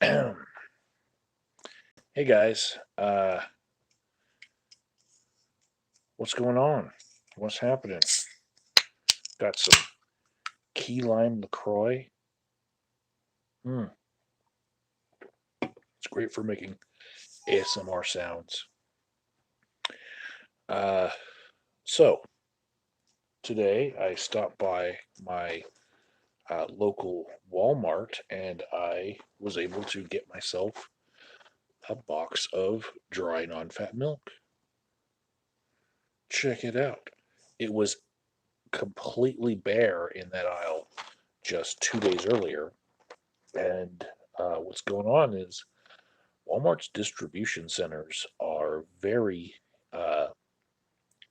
Hey guys, what's going on? What's happening? Got some key lime LaCroix. Hmm, it's great for making ASMR sounds. Uh, so today I stopped by my local Walmart and I was able to get myself a box of dry non-fat milk. Check it out. It was completely bare in that aisle just 2 days earlier, and what's going on is Walmart's distribution centers are very uh,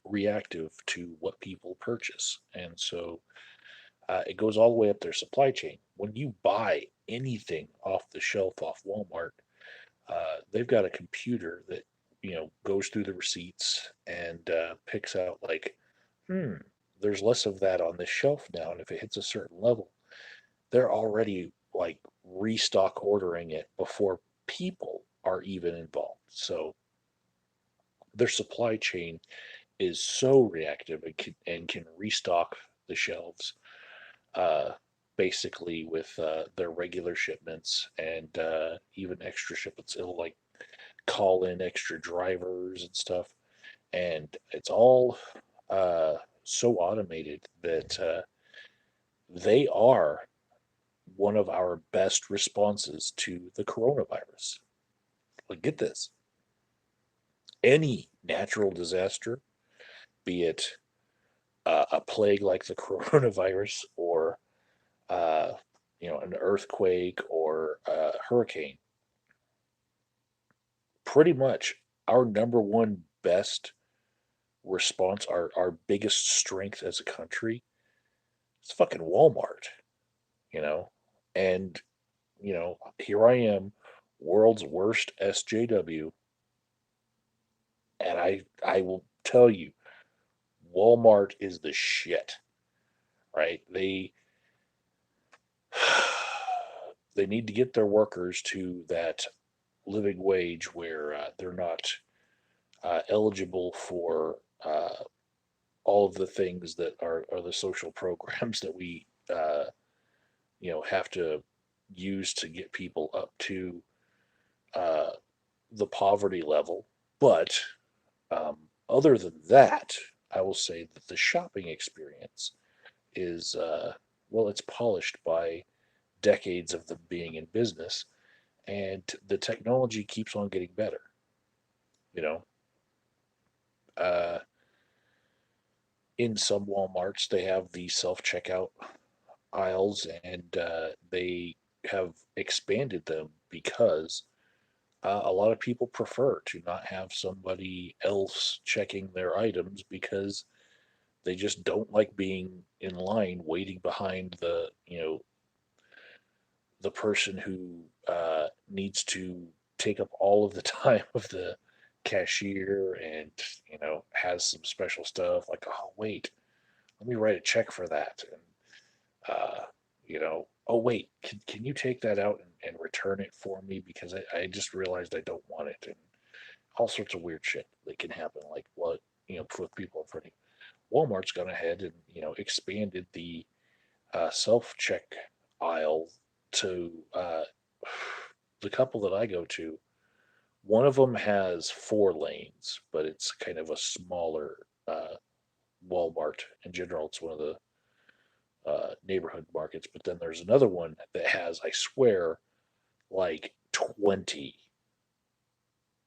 reactive to what people purchase. And so it goes all the way up their supply chain. When you buy anything off the shelf off Walmart, they've got a computer that goes through the receipts and picks out like, hmm, there's less of that on this shelf now, and if it hits a certain level, they're already like restock ordering it before people are even involved. So their supply chain is so reactive and can restock the shelves uh, basically with their regular shipments and even extra shipments. It'll like call in extra drivers and stuff, and it's all so automated that they are one of our best responses to the coronavirus. Like, get this: any natural disaster, be it a plague like the coronavirus, or uh, an earthquake or a hurricane, pretty much our number one best response, our biggest strength as a country, is fucking Walmart, you know? And, here I am, world's worst SJW, and I will tell you, Walmart is the shit, right? They need to get their workers to that living wage where they're not eligible for all of the things that are the social programs that we have to use to get people up to uh, the poverty level. But um, other than that, I will say that the shopping experience is well, it's polished by decades of them being in business, and the technology keeps on getting better. You know, uh, in some WalMarts they have the self checkout aisles, and they have expanded them because a lot of people prefer to not have somebody else checking their items because they just don't like being in line waiting behind the person who needs to take up all of the time of the cashier, and has some special stuff like, oh wait, let me write a check for that, and oh wait, can you take that out and return it for me because I just realized I don't want it, and all sorts of weird shit that can happen, like what with people in front of you. Walmart's gone ahead and expanded the self check aisle to the couple that I go to. One of them has 4 lanes, but it's kind of a smaller uh, Walmart in general. It's one of the neighborhood markets. But then there's another one that has, I swear, like 20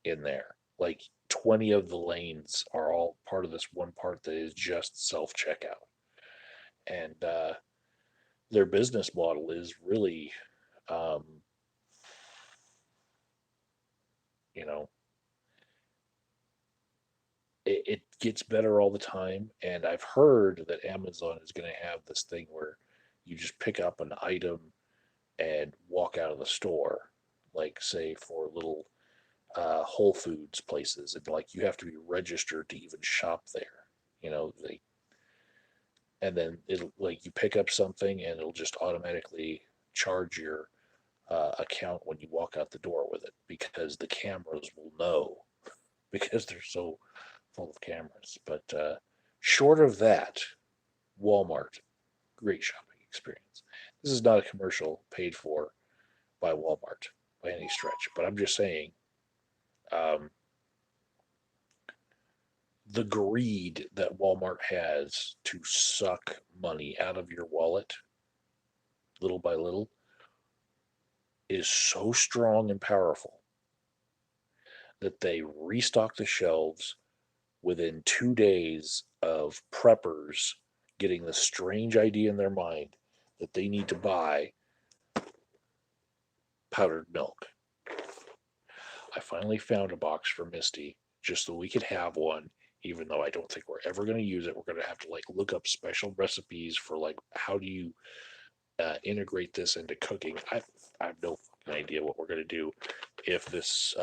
in there. Like 20 of the lanes are all part of this one part that is just self checkout. And their business model is really, um, you know, it gets better all the time. And I've heard that Amazon is going to have this thing where you just pick up an item and walk out of the store, like, say, for little Whole Foods places, and like you have to be registered to even shop there. They and then it'll like you pick up something and it'll just automatically charge your account when you walk out the door with it because the cameras will know because they're so full of cameras. But short of that, Walmart, great shopping experience. This is not a commercial paid for by Walmart by any stretch, but I'm just saying um, the greed that Walmart has to suck money out of your wallet little by little is so strong and powerful that they restock the shelves within 2 days of preppers getting the strange idea in their mind that they need to buy powdered milk. I finally found a box for Misty just so we could have one, even though I don't think we're ever going to use it. We're going to have to like look up special recipes for like how do you integrate this into cooking. I have no idea what we're going to do if this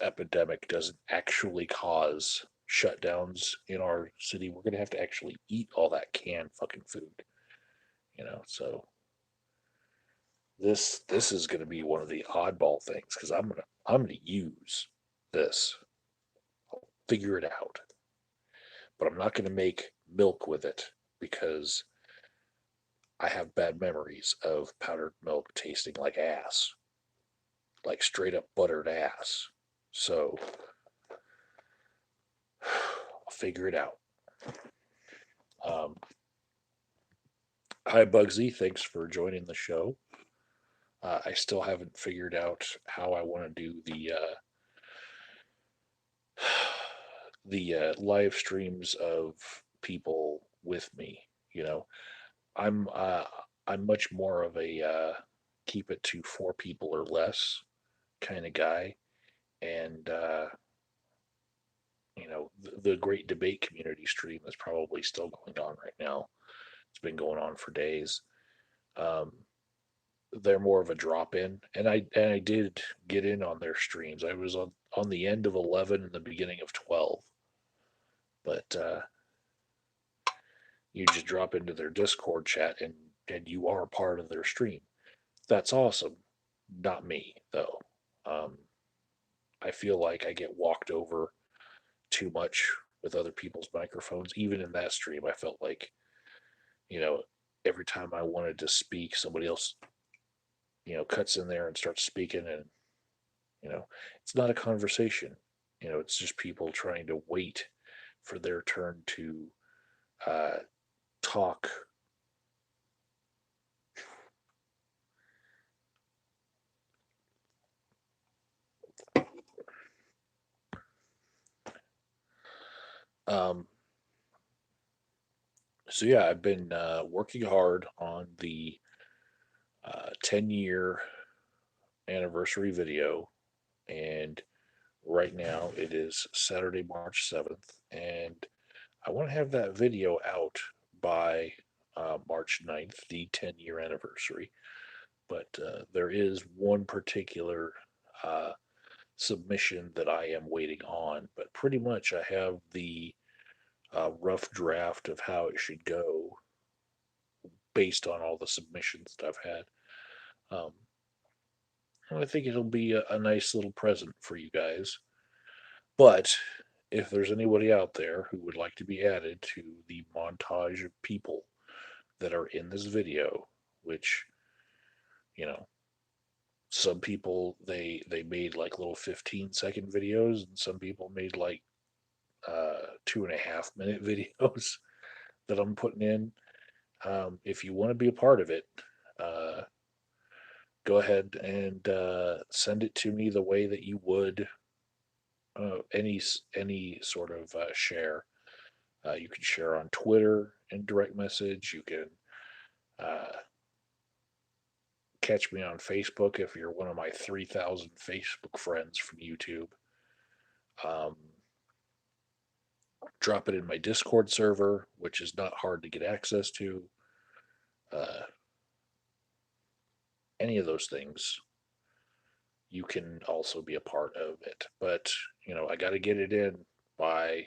epidemic doesn't actually cause shutdowns in our city. We're going to have to actually eat all that canned fucking food, So this is going to be one of the oddball things because I'm gonna use this. I'll figure it out, but I'm not going to make milk with it because I have bad memories of powdered milk tasting like ass, like straight up buttered ass. So I'll figure it out. Um, Hi, Bugsy. Thanks for joining the show. I still haven't figured out how I want to do the live streams of people with me. You know, I'm uh, I'm much more of a keep it to 4 people or less kind of guy, and the great debate community stream is probably still going on right now. It's been going on for days. Um, they're more of a drop in, and I did get in on their streams. I was on the end of 11 and the beginning of 12, but you just drop into their Discord chat and you are part of their stream. That's awesome. Not me though. Um, I feel like I get walked over too much with other people's microphones. Even in that stream, I felt like you know every time I wanted to speak, somebody else cuts in there and starts speaking, and it's not a conversation. It's just people trying to wait for their turn to uh, talk. Um, so yeah, I've been working hard on the 10-year anniversary video, and right now it is Saturday, March 7th, and I want to have that video out by March 9th, the 10-year anniversary. But there is one particular uh, submission that I am waiting on, but pretty much I have the rough draft of how it should go based on all the submissions that I've had. Um, and I think it'll be a nice little present for you guys. But if there's anybody out there who would like to be added to the montage of people that are in this video, which, you know, some people they made like little 15-second videos, and some people made like 2.5 minute videos that I'm putting in. If you want to be a part of it, uh, go ahead and send it to me the way that you would any sort of share. You can share on Twitter in direct message. You can uh, catch me on Facebook if you're one of my 3,000 Facebook friends from YouTube. Um, Drop it in my Discord server, which is not hard to get access to. Uh, any of those things, you can also be a part of it. But, I got to get it in by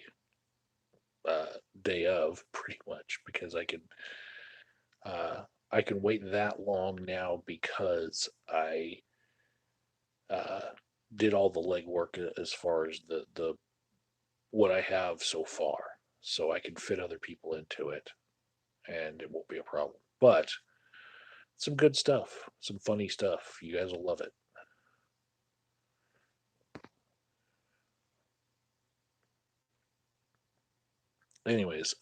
day of, pretty much, because I can I can wait that long now because I uh, did all the legwork as far as the what I have so far, so I can fit other people into it, and it won't be a problem. But some good stuff, some funny stuff. You guys will love it. Anyways,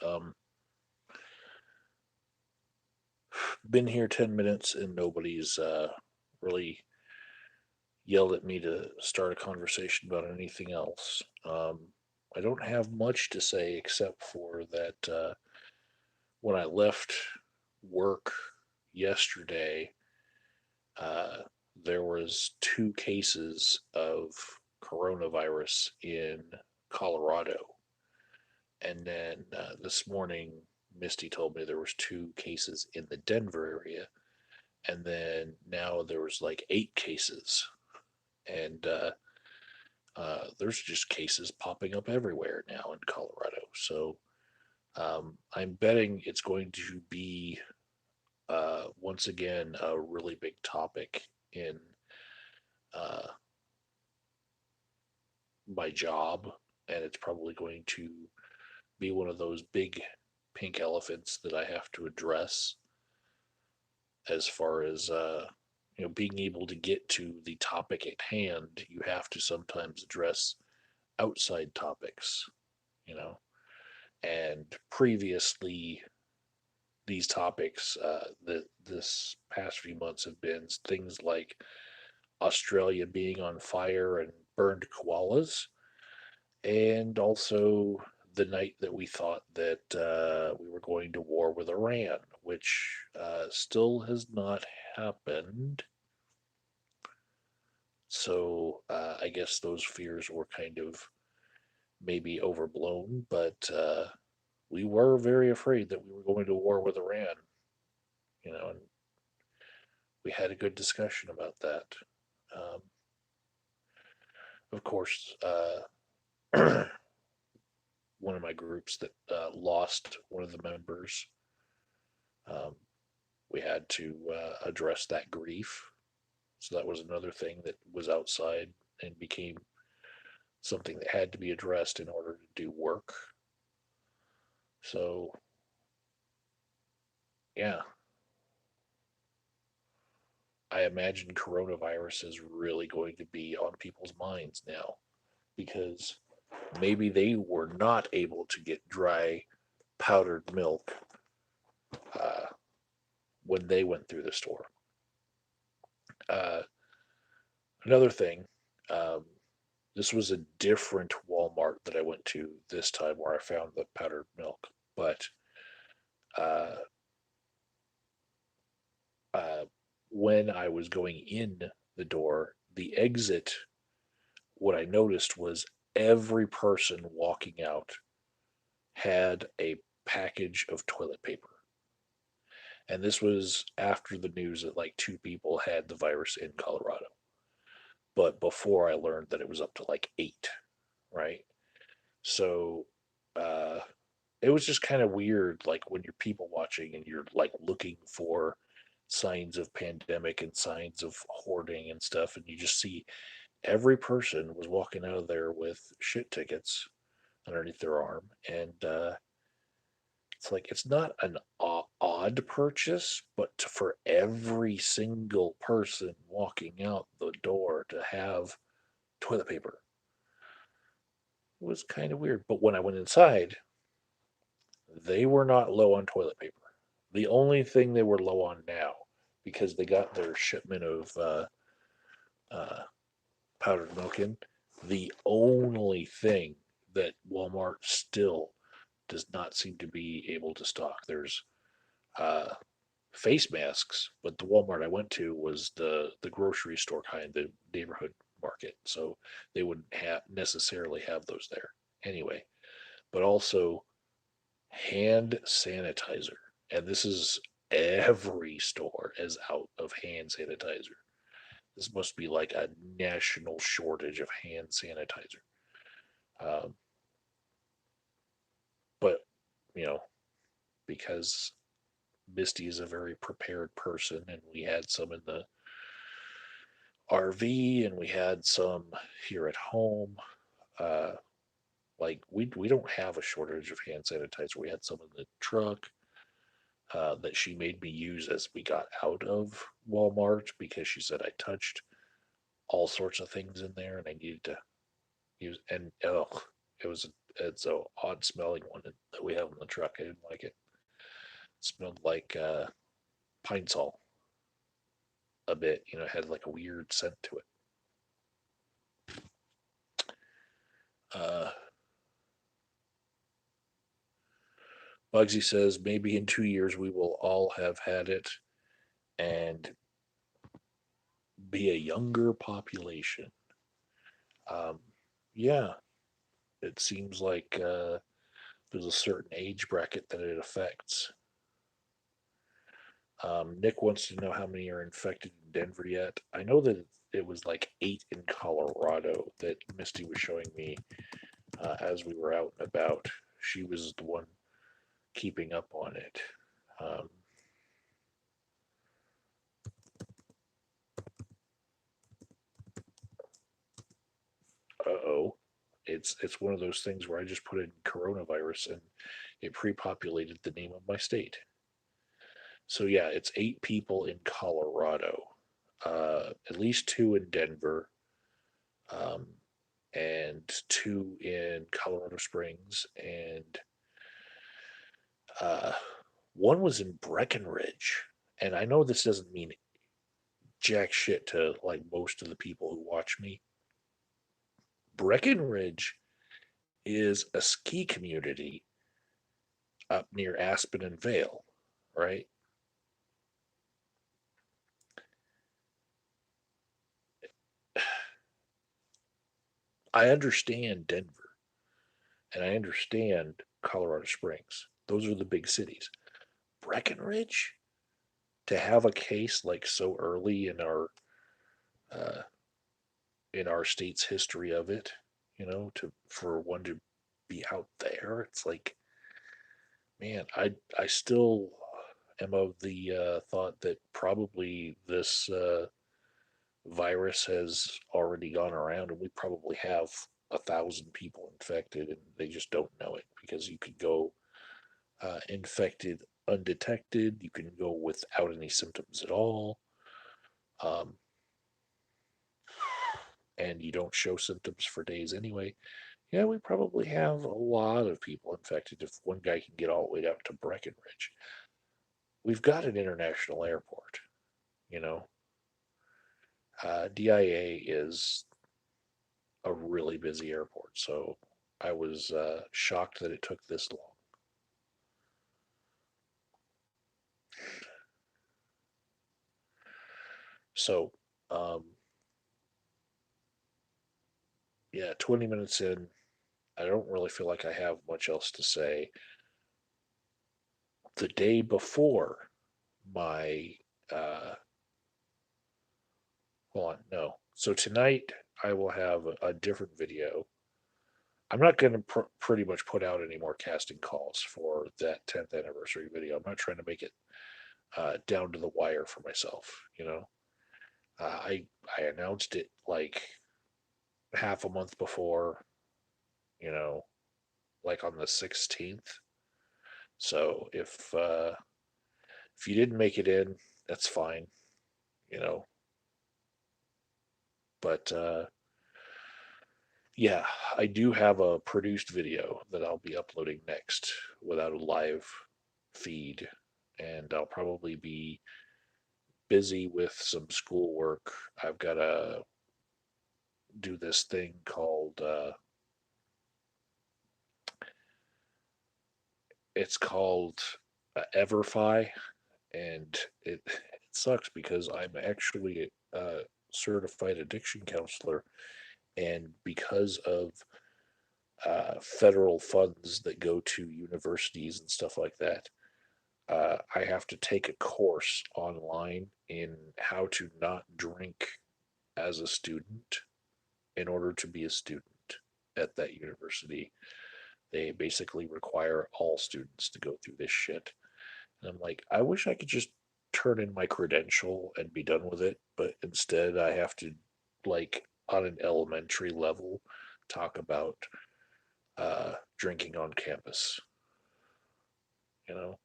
been here 10 minutes and nobody's really yelled at me to start a conversation about anything else. I don't have much to say except for that when I left work yesterday, uh, there was 2 cases of coronavirus in Colorado, and then this morning, Misty told me there was 2 cases in the Denver area, and then now there was like 8 cases, and there's just cases popping up everywhere now in Colorado. So I'm betting it's going to be once again a really big topic in uh, my job, and it's probably going to be one of those big pink elephants that I have to address as far as being able to get to the topic at hand. You have to sometimes address outside topics, you know. And previously, these topics that this past few months have been things like Australia being on fire and burned koalas, and also the night that we thought that we were going to war with Iran, which still has not happened. So I guess those fears were kind of maybe overblown, but we were very afraid that we were going to war with Iran, and we had a good discussion about that. Um, of course, one of my groups that lost one of the members, um, we had to address that grief. So that was another thing that was outside and became something that had to be addressed in order to do work. So, yeah, I imagine coronavirus is really going to be on people's minds now because maybe they were not able to get dry powdered milk uh, when they went through the store. Uh, Another thing, um, this was a different Walmart that I went to this time where I found the powdered milk, but uh, uh, when I was going in the door, the exit, what I noticed was every person walking out had a package of toilet paper. And this was after the news that like 2 people had the virus in Colorado. But before I learned that it was up to like 8, right? So uh, it was just kind of weird, like when you're people watching and you're like looking for signs of pandemic and signs of hoarding and stuff, and you just see every person was walking out of there with shit tickets underneath their arm, and it's like it's not an odd purchase, but for every single person walking out the door to have toilet paper was kind of weird. But when I went inside, they were not low on toilet paper. The only thing they were low on now, because they got their shipment of uh, powdered milk in, the only thing that Walmart still does not seem to be able to stock. There's uh, face masks, but the Walmart I went to was the grocery store kind, the neighborhood market, so they wouldn't have necessarily have those there anyway. But also hand sanitizer, and this is every store is out of hand sanitizer. This must be like a national shortage of hand sanitizer. Um, but you know, because Misty is a very prepared person, and we had some in the RV, and we had some here at home. Uh, like we don't have a shortage of hand sanitizer. We had some in the truck that she made me use as we got out of Walmart because she said I touched all sorts of things in there and I needed to use. And it was it's a odd smelling one that we have in the truck. I didn't like it. It smelled like pine sol a bit. It had like a weird scent to it. Uh, Bugsy says maybe in 2 years we will all have had it and be a younger population. Um, yeah, it seems like there's a certain age bracket that it affects. Nick wants to know how many are infected in Denver yet. I know that it was like 8 in Colorado that Misty was showing me as we were out and about. She was the one keeping up on it. Um, oh, it's one of those things where I just put in coronavirus and it pre-populated the name of my state. So yeah, it's 8 people in Colorado, at least 2 in Denver, um, and 2 in Colorado Springs, and uh, one was in Breckenridge. And I know this doesn't mean jack shit to like most of the people who watch me. Breckenridge is a ski community up near Aspen and Vale, right? I understand Denver and I understand Colorado Springs. Those are the big cities. Breckenridge, to have a case like so early uh, in our state's history of it, to for one to be out there, it's like, man, I still am of the thought that probably this virus has already gone around, and we probably have 1,000 people infected, and they just don't know it because you could go infected undetected, you can go without any symptoms at all, um, and you don't show symptoms for days anyway. Yeah, we probably have a lot of people infected if one guy can get all the way out to Breckenridge. We've got an international airport, you know. DIA is a really busy airport, so I was shocked that it took this long. So, um, yeah, 20 minutes in, I don't really feel like I have much else to say. The day before my, uh, hold on, no. So tonight I will have a different video. I'm not going to pretty much put out any more casting calls for that 10th anniversary video. I'm not trying to make it down to the wire for myself. I announced it like half a month before, you know, like on the 16th. So if you didn't make it in, that's fine, you know. But yeah, I do have a produced video that I'll be uploading next without a live feed, and I'll probably be busy with some schoolwork. I've got to do this thing called it's called Everfi, and it sucks because I'm actually a certified addiction counselor, and because of federal funds that go to universities and stuff like that, I have to take a course online in how to not drink as a student in order to be a student at that university. They basically require all students to go through this shit. And I'm like, I wish I could just turn in my credential and be done with it, but instead I have to, like, on an elementary level, talk about drinking on campus, you know?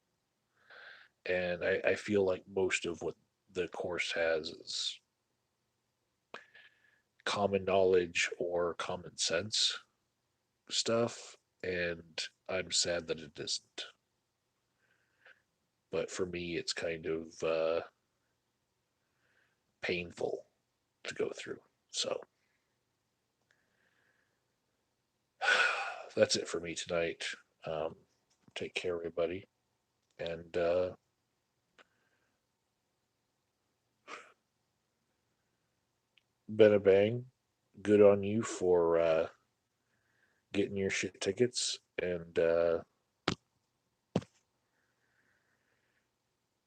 And I feel like most of what the course has is common knowledge or common sense stuff, and I'm sad that it isn't. But for me, it's kind of painful to go through. So that's it for me tonight. Um, Take care, everybody. And been a bang. Good on you for getting your shit tickets. And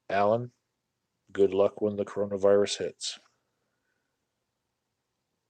Alan, good luck when the coronavirus hits.